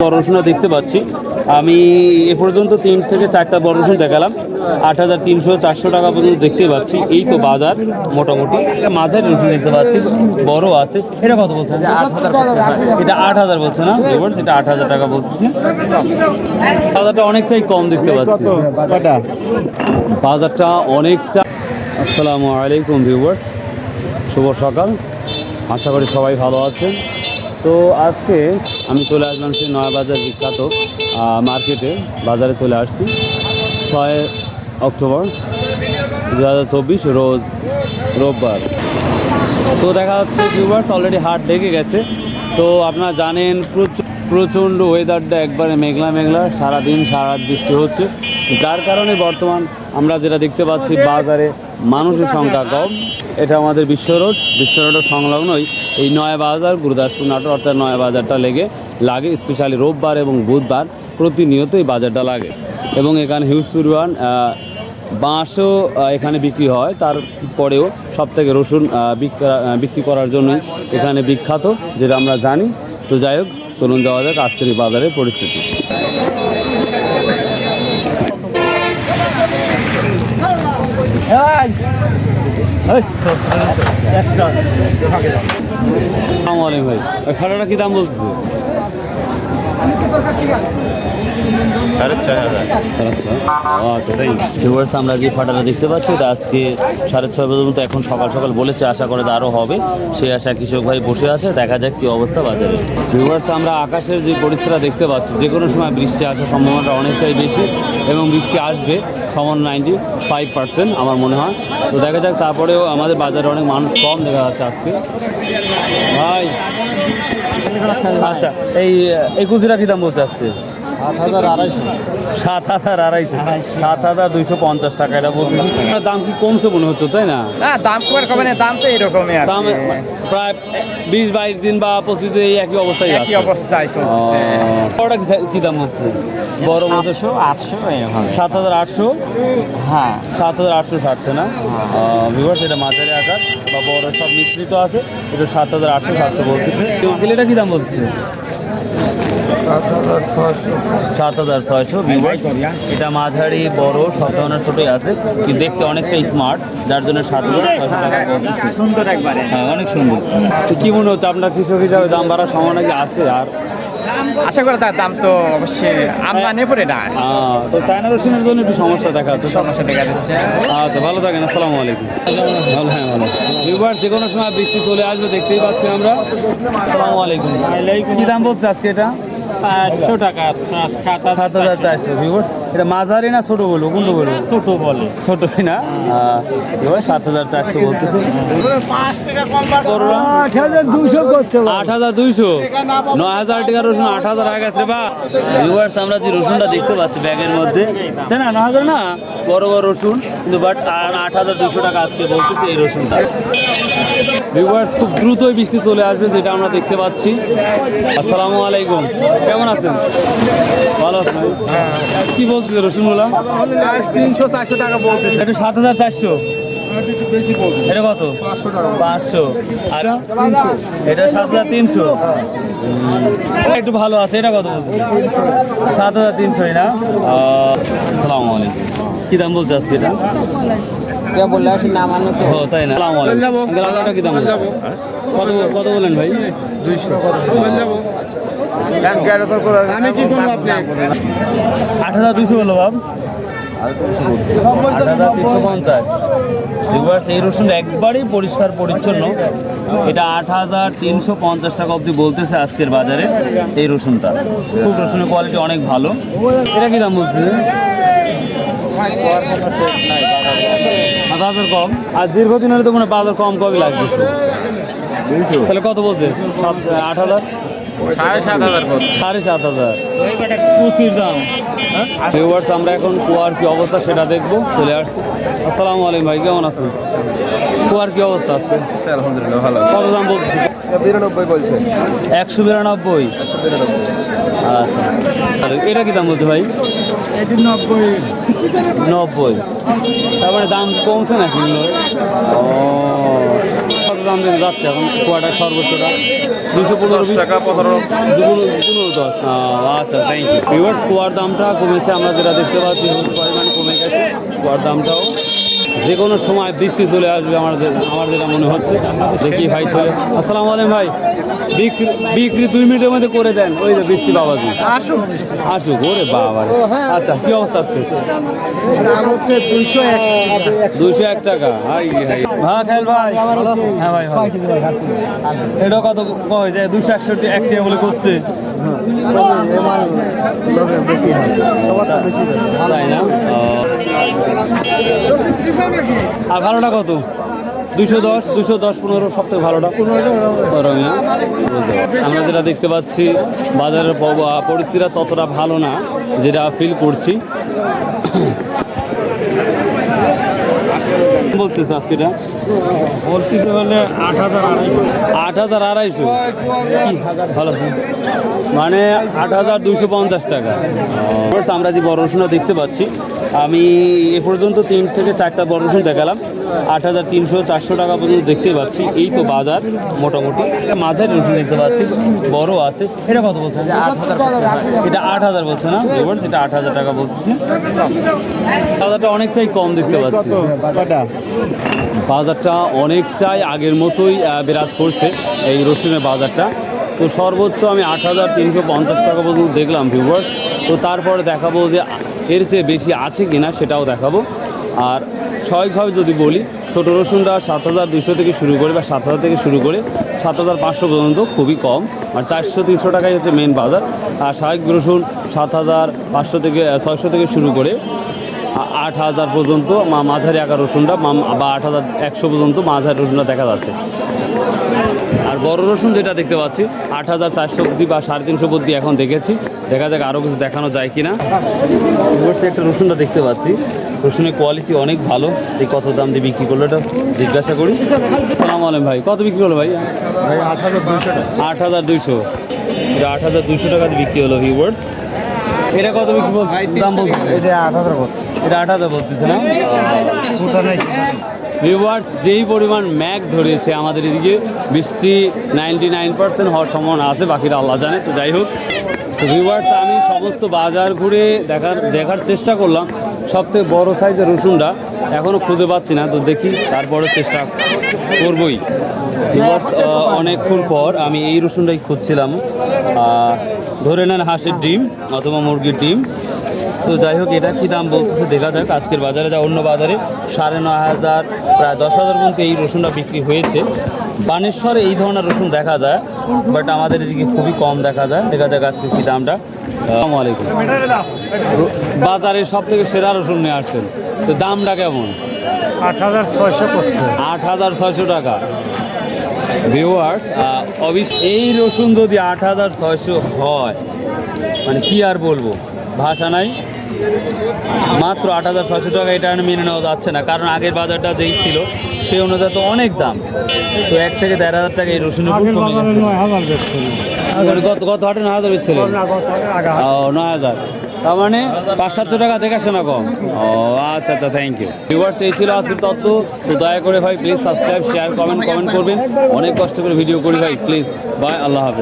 বড় রসুনটা দেখতে পাচ্ছি আমি এ পর্যন্ত 3 থেকে 4টা বড় রসুন দেখালাম 8,300-400 টাকা পর্যন্ত দেখতে পাচ্ছি। এই তো বাজার মোটামুটি মাঝারি রসুন দেখতে পাচ্ছি, বড় আছে। এটা কত বলছে? এটা 8,000 বলছে না? এটা 8,000 টাকা বলতেছি। বাজারটা অনেকটাই কম দেখতে পাচ্ছি, বাজারটা অনেকটা। আসসালামু আলাইকুম ভিউয়ার্স, শুভ সকাল, আশা করি সবাই ভালো আছেন। তো আজকে আমি চলে আসলাম সেই নয়াবাজার বিখ্যাত মার্কেটে, বাজারে চলে আসছি। 6 অক্টোবর 2024 রোজ রোববার। তো দেখা যাচ্ছে ভিউয়ার্স অলরেডি হাট লেগে গেছে। তো আপনারা জানেন প্রচণ্ড ওয়েদারটা একবারে মেঘলা মেঘলা, সারাদিন সারা বৃষ্টি হচ্ছে, যার কারণে বর্তমান আমরা যেটা দেখতে পাচ্ছি বাজারে মানুষের সংখ্যা কম। এটা আমাদের বিশ্ব রোডের সংলগ্নই এই নয়াবাজার গুরুদাসপুর নাটোর, অর্থাৎ নয়াবাজারটা লাগে স্পেশালি রোববার এবং বুধবার প্রতিনিয়ত এই বাজারটা লাগে। এবং এখানে হিউজ পরিমাণ বাঁশও এখানে বিক্রি হয়। তারপরেও সবথেকে রসুন বিক্রি করার জন্যই এখানে বিখ্যাত, যেটা আমরা জানি। তো যাই হোক, চলুন যাওয়া যাক আজকের এই বাজারের পরিস্থিতি। আসসালামু আলাইকুম ভাই, খাটাটা কি দাম বলতেছে? আচ্ছা, তাই ভিউয়ার্স আমরা যে ফাটাটা দেখতে পাচ্ছি এটা আজকে 6:30 পর্যন্ত, এখন সকাল সকাল বলেছে, আশা করে আরও হবে। সেই আশা কৃষক ভাই বসে আছে, দেখা যাক কী অবস্থা বাজারে। ভিউয়ার্স আমরা আকাশের যে পরিস্থিতিটা দেখতে পাচ্ছি, যে কোনো সময় বৃষ্টি আসার সম্ভাবনাটা অনেকটাই বেশি, এবং বৃষ্টি আসবে সমান 95% আমার মনে হয়। তো দেখা যাক, তারপরেও আমাদের বাজারে অনেক মানুষ কম দেখা যাচ্ছে আজকে ভাই। আচ্ছা, এই কুচিটা কী দাম বলছে আজকে? 7,250 টাকা। এটা বলতে দাম কি কমছে মনে হচ্ছে, তাই না? দাম কমে না, দাম তো এরকমই, দাম প্রায় 20-22 দিন বা 25 দিন এই একই অবস্থায় একই অবস্থায় ওটা কি দাম হচ্ছে? বড় বলছে 7,800। হ্যাঁ, 7,800 ছাড়ছে না ভিউয়ার্স। এটা মাঝারি আকার বা বড় সব মিশ্রিত আছে, এটা 7,800 বলতেছে। এটা কি দাম বলতেছে? 7,600 ভিউয়ার্স। এটা মাঝারি বড় সব ধরনের ছোটোই আছে, কিন্তু দেখতে অনেকটা স্মার্ট, যার জন্য 7,600 টাকা বলতেছে। সুন্দর একবারে, হ্যাঁ অনেক সুন্দর। তো কী মনে হচ্ছে আপনার কৃষক হিসাবে দাম বাড়ার সম্ভাবনা কি আছে? আর আশা করি তার দাম তো অবশ্যই আমদানি পড়ে না। তো চায়না রসুনের জন্য একটু সমস্যা দেখা যাচ্ছে। আচ্ছা, ভালো থাকেন, আসসালামু আলাইকুম। ভালো, হ্যাঁ ভালো। ভিউয়ার্স যে কোনো সময় বৃষ্টি চলে আসবে, দেখতেই পাচ্ছি আমরা। আসসালামু আলাইকুম। কী দাম বলছে আজকে এটা? 500 টাকা, 7,400 ভিউয়ার্স। এটা মাঝারি না ছোটো বলবো, কোনটা বলবো? ছোট বলে, ছোটোই না? 7,400 বলতেছে। 8,200, 9,000 টাকা রসুন 8,000 হয়ে গেছে বা। ভিউয়ার্স আমরা যে রসুনটা দেখতে পাচ্ছি ব্যাগের মধ্যে, তাই না? 9,000 না, বড় বড় রসুন, কিন্তু বাট 8,200 টাকা আজকে বলতেছে এই রসুনটা। ভিউয়ার্স খুব দ্রুতই বৃষ্টি চলে আসবে, যেটা আমরা দেখতে পাচ্ছি। আসসালামু আলাইকুম, কেমন আছেন? ভালো আছেন? কি বলতেছে রসুনগুলো? 300-400 টাকা বলতে। এটা 7,400। এটা কত? 500। আর এটা 7,300। একটু ভালো আছে। এটা কত বলছে? 7,300 না? আসসালামু আলাইকুম। কি দাম বলছে আজকে এটা? বললে আসি না মানে তো। ও তাই না? আসসালামু আলাইকুম। কি দাম বলছে? কত বলেন ভাই? 200। আমি কি করবো আপনি? 8,200 বললো বাব। 8,350। এই রসুনটা একবারেই পরিষ্কার পরিচ্ছন্ন। এটা 8,350 টাকা অবধি বলতেছে আজকের বাজারে এই রসুনটা। খুব রসুনের কোয়ালিটি অনেক ভালো। এটা কি দাম বলতেছে? 7,000 কম। আর দীর্ঘদিন হলে তো মনে বাজার কমই লাগতেছে। তাহলে কত বলছে? 8,000, 7,500। কুচির দাম। ভিউয়ার্স আমরা এখন কুয়ার কি অবস্থা সেটা দেখবো, চলে আসছি। আসসালামু আলাইকুম ভাই, কেমন আছেন? কুয়ার কি অবস্থা আজকে? আলহামদুলিল্লাহ ভালো। কত দাম বলতেছে? 92 বলছে। 192। আচ্ছা, এটা কি দাম বলছে ভাই? 90। তারপরে দাম কমছে নাকি? ও কত দাম দিতে যাচ্ছে এখন কোয়াটা সর্বোচ্চটা 215 টাকা 15 10। আচ্ছা থ্যাংক ইউ ভিউয়ার্স। কুয়ার দামটা কমেছে, আমরা যেটা দেখতে পাচ্ছি হিউজ পরিমাণে কমে গেছে কুয়ার দামটাও। যে কোনো সময় বৃষ্টি চলে আসবে আমার যেটা মনে হচ্ছে। দেখি ভাই চলে। আসসালামু আলাইকুম ভাই, বিক্রি 2 মিনিটের মধ্যে করে দেন। ওই যে বৃষ্টি বাবাজি আসুক। ওরে বাবা, আচ্ছা কি অবস্থা আজকে? 201 টাকা। হাই হাই ভাই খেল ভাই। হ্যাঁ ভাই ভাই, এটা কত কয় যায়? 261 এক টাকা বলে করছে, তাই না? আর ভালোটা কত? 210 15 সবথেকে ভালোটা 15 না? আমরা যেটা দেখতে পাচ্ছি বাজারের পরিস্থিতিটা ততটা ভালো না, যেটা ফিল করছি। বলতেছে আজকেটা বলতেছে বলে 8,250 ভালো, মানে 8,250 টাকা। আমরা যে বড় রসুনটা দেখতে পাচ্ছি, আমি এ পর্যন্ত 3 থেকে 4টা বড় রসুন দেখালাম। 8,300-400 টাকা পর্যন্ত দেখতে পাচ্ছি। এই তো বাজার মোটামুটি। মাঝারি রসুন দেখতে পাচ্ছি, বড় আছে। এটা কত বলছে? এটা 8,000 বলছে না? এটা 8,000 টাকা বলতেছে। বাজারটা অনেকটাই কম দেখতে পাচ্ছি। বাজারটা অনেকটাই আগের মতোই বিরাজ করছে এই রসুনের বাজারটা। তো সর্বোচ্চ আমি 8,350 টাকা পর্যন্ত দেখলাম ভিউয়ার্স। তো তারপরে দেখাবো যে এর চেয়ে বেশি আছে কিনা, সেটাও দেখাবো। আর স্বাভাবিকভাবে যদি বলি, ছোটো রসুনটা 7,200 থেকে শুরু করে বা 7,000 থেকে শুরু করে 7,500 পর্যন্ত খুবই কম। আর 400-300 টাকাই হচ্ছে মেন বাজার। আর স্বাভাবিক রসুন 7,500 থেকে 600 থেকে শুরু করে 8,000 পর্যন্ত মাঝারি আকার রসুনটা বা 8,100 পর্যন্ত মাঝারি রসুনটা দেখা যাচ্ছে। আর বড় রসুন যেটা দেখতে পাচ্ছি 8,400 অব্দি বা 350 অব্দি এখন দেখেছি। দেখা যাক আরও কিছু দেখানো যায় কিনা। একটা রসুনটা দেখতে পাচ্ছি, রসুনের কোয়ালিটি অনেক ভালো। এই কত দাম দিয়ে বিক্রি করলো এটা জিজ্ঞাসা করি। আসসালামু আলাইকুম ভাই, কত বিক্রি হলো ভাই? 8,200। এটা 8,200 টাকা দিয়ে বিক্রি হলো ভিউয়ার্স। এটা কত বিক্রি দাম বলছে? এটা 8,000 বলতেছে না? ভিউয়ার্স, যেই পরিমাণ ম্যাঘ ধরেছে আমাদের এদিকে, বৃষ্টি 99% হওয়ার সম্ভাবনা আছে, বাকিটা আল্লাহ জানে। তো যাই হোক, তো ভিউয়ার্স, আমি সমস্ত বাজার ঘুরে দেখার চেষ্টা করলাম। সবথেকে বড় সাইজের রসুনটা এখনও খুঁজে পাচ্ছি না, তো দেখি তারপরে চেষ্টা করবই। ভিউয়ার্স, অনেকক্ষণ পর আমি এই রসুনটাই খুঁজছিলাম। ধরে নেন হাঁসের ডিম অথবা মুরগির ডিম। তো যাই হোক, এটা কী দাম বলতেছে দেখা যাক। আজকের বাজারে যা অন্য বাজারে 9,500 প্রায় 10,000 পর্যন্ত এই রসুনটা বিক্রি হয়েছে। বানেশ্বরে এই ধরনের রসুন দেখা যায়, বাট আমাদের এদিকে খুবই কম দেখা যায়। দেখা যাক আজকে কী দামটা। আসসালামু আলাইকুম। বাজারে সব থেকে সেরা রসুন নিয়ে আসছেন, তো দামটা কেমন? 8,600 টাকা। ভিউয়ার্স, এই রসুন যদি 8,600 হয়, মানে কি আর বলবো, ভাষা নাই। মাত্র 8,600 টাকা, এটা মেনে নেওয়া যাচ্ছে না। কারণ আগের বাজারটা যেই ছিল সেই অনুযায়ী তো অনেক দাম। তো 1 থেকে 1,500 টাকা এই রসুনের কত হাটে 9,000 বেচছিলেন? 9,000, তার মানে 500-700 টাকা দেখাচ্ছে না কম। ও আচ্ছা, থ্যাংক ইউ ভিউয়ার্স। এই ছিল আজকের তথ্য। তো দয়া করে ভাই প্লিজ সাবস্ক্রাইব, শেয়ার, কমেন্ট করবেন। অনেক কষ্ট করে ভিডিও করি ভাই, প্লিজ। বাই, আল্লাহ হাফেজ।